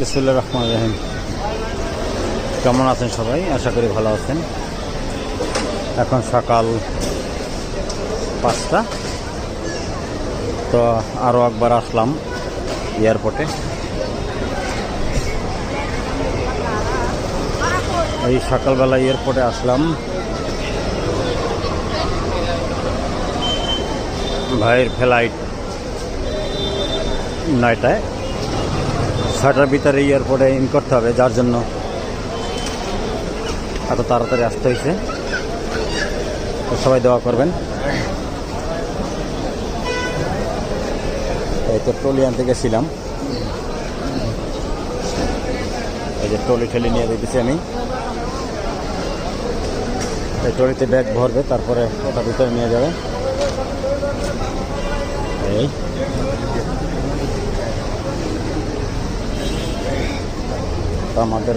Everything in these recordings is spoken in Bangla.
বিসমিল্লাহির রহমানির রহিম। কেমন আছেন সবাই? আশা করি ভালো আছেন। এখন সকাল 5টা। তো আরও একবার আসলাম এয়ারপোর্টে। এই সকালবেলা এয়ারপোর্টে আসলাম ভাইয়ের ফ্লাইট 9টায়। 6টার ভিতরে এয়ারপোর্টে ইন করতে হবে, যার জন্য এত তাড়াতাড়ি আসতে হয়েছে। তো সবাই দোয়া করবেন। এই তো ট্রলি আনতে গেছিলাম, এই যে ট্রলি ঠেলি নিয়ে দিতেছি আমি। এই ট্রলিতে ব্যাগ ভরবে, তারপরে ওটা ভিতরে নিয়ে যাবে। এই আমাদের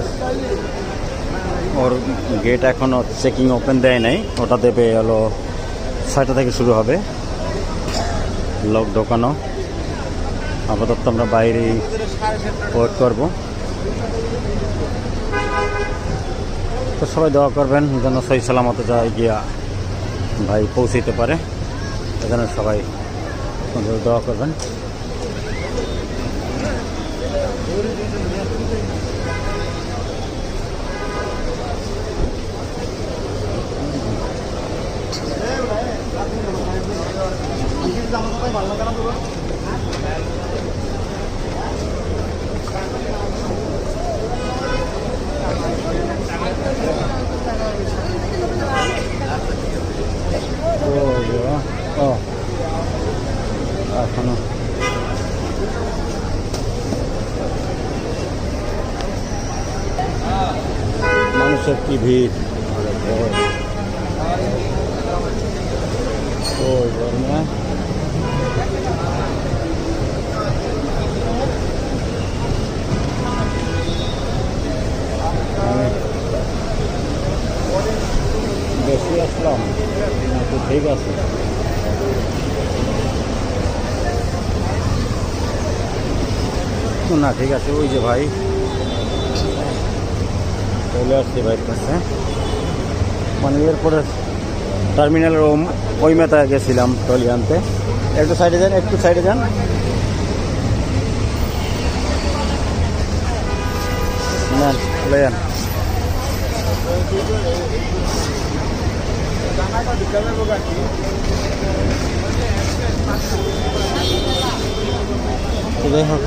ওর গেট এখনও চেকিং ওপেন দেয় নাই, ওটা দেবে হলো 6টা থেকে শুরু হবে। লোক ঢোকানো। আপাতত আমরা বাইরেই ওয়েট করব। তো সবাই দোয়া করবেন যেন সহি সালামত যায় গিয়া ভাই পৌঁছতে পারে, এজন্য সবাই দোয়া করবেন। এখনো মানুষের কি ভিড়! বেশি আসলাম তো ঠিক আছে। না ঠিক আছে, ওই যে ভাই চলে আসছি ভাইয়ের কাছে। মানে এরপরে টার্মিনালের ওই মেতায় গেছিলাম ট্রলি আনতে। একটু সাইডে যান, একটু সাইডে যান। নেন, চলে যান। যাই হোক,